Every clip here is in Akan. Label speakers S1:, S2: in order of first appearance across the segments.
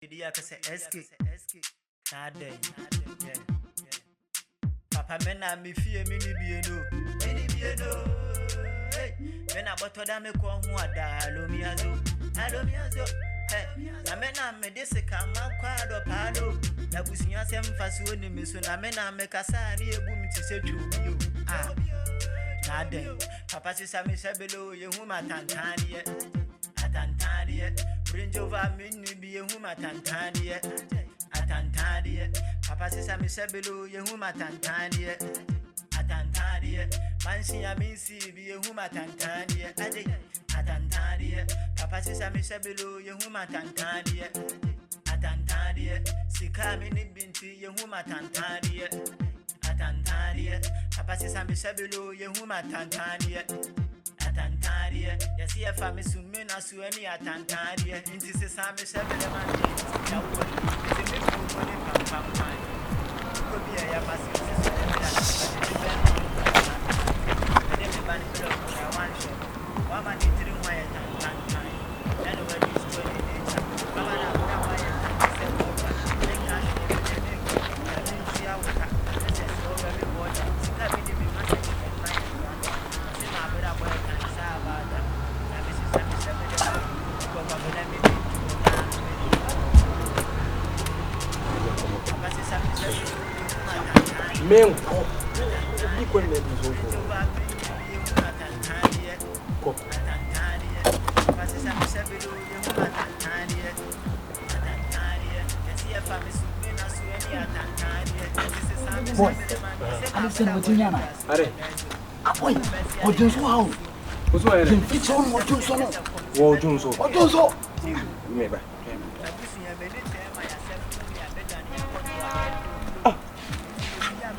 S1: Diasa SK. Nade. Papa mena mi fie mini bieno. Hey, mena botoda me ko hu ada alomiazo. Hey, na mena me dese kama kwado pado. Na busunya sem faso ni me so na mena me kasa ni ebu mi ti se twobio. Nade. Papa sisa me sebelo ye hu matantanie. Atantanie. Bring over me ni bi ye hu matantanie. Atantanie. Papa sisa me sebelo ye hu matantanie. Atantanie. Mansi ya minsi bi ye hu matantanie. Ade. Atantanie. Papa sisa me sebelo ye hu matantanie. Atantanie. Sika me ni binti ye hu matantanie. Atantanie. Papa sisa me sebelo ye hu matantanie. Atantanie. Yesi ya fami sumina sueni atantanie. Inti se sami sebele manje. Ya wo. Se me ko ni pam pam. Ko bi ya pasi se sebele ya. Ne me bani pro ya wan show. Wa ma ni tiri mo ya atantanie. Ya no we dis ko ni ni. Mama na ko wa ya se ko. Ne ka ni ni si ya wa. Se so we me bo ya. Sika bi ni me ma se ni na. Se ma bera bo ya.
S2: Meu, que coisa é isso?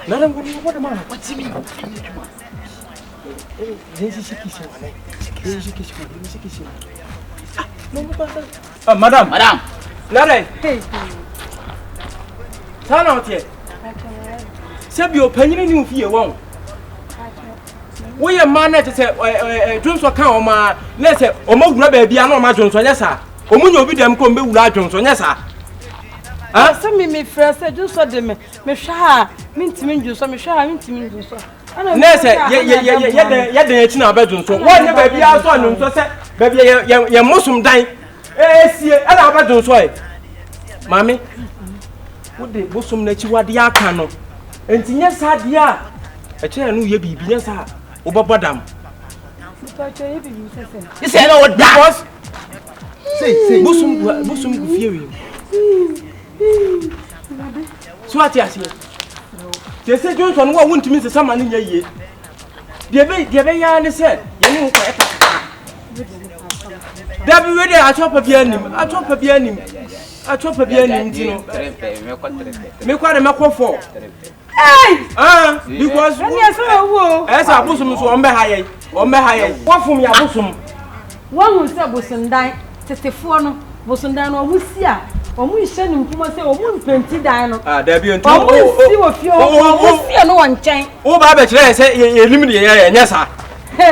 S2: Nada ngomba mana kwatimi madam nare sana otie sebi opanyini ni ofie won wo ye mana te se dwonso kan o ma na se o ma wura ba bia na o ma dwonso nya sa o munya obi dem ko mbe wura dwonso nya sa
S3: ah se mi frase dwonso de me hwa mintimi ndwonso me hwa mintimi ndwonso
S2: nese ye de echi na ba dwonso wo nya ba bia so ndwonso se ba bia ye mosum dan esie ala ba dwonso e mami wo de bosum na chi wade aka no enti nya sa de a kire no ye bibi nya sa wo bobodam
S3: to ye bibi sese
S2: you say no what that say bosum ku fie wi so ati asie se Johnson wo wuntimi se sama ne nyaye de be ya ne se ye ne ko eta da bi we de atopa bia anim ntino me kwa de makofo because esa abusum so ombe haye wafum ya abusum
S3: won se bosundan tetefo no bosundan no omusia omu ihye ni mpuma se omu mpenti dan no
S2: da bi ntino
S3: omu si wo fie omu si no wonchen
S2: wo ba ba kire se ye lim de ye nya sa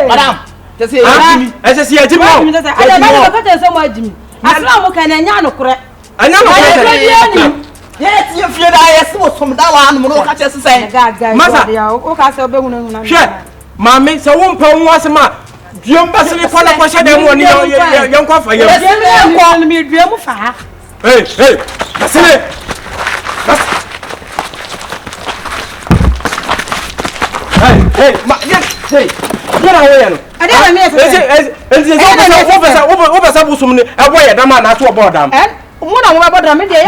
S1: Madam,
S2: just say ajimi ese si ajimi o
S3: ada ba ko te se mo ajimi asla mo kan nya no kure
S2: anya no kure
S1: ye ti fie da ye se wo som da wa no mo ka che se
S3: masa o ka se obehu na
S2: hwe mami se wo mpa wo asema duam basele fa na ko hye dem woni ye nkwa fa ye
S3: ko mi duam fa
S2: hey basele hey ma hey na wo ye no
S3: ade ba me se
S2: wo besa busum ni ebo ye dama na to obodam
S3: mo na mo babodam me de ye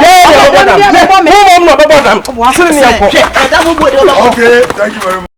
S2: mo mo no babodam sini ni akọ
S1: da mo bo de lo
S4: okay thank you very much.